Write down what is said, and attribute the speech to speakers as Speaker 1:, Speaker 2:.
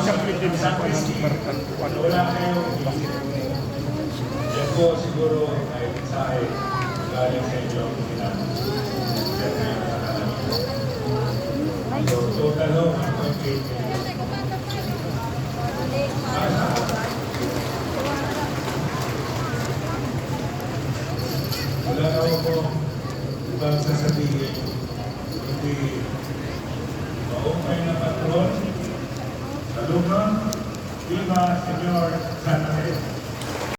Speaker 1: isang Philippines sa
Speaker 2: wala kayong yan po siguro ay mensahe galing sa inyo ang so, total ho, 1.8 million. Wala na ako ibang sasabihin, kundi maumay na patron, alumno, Viva Senyor Santa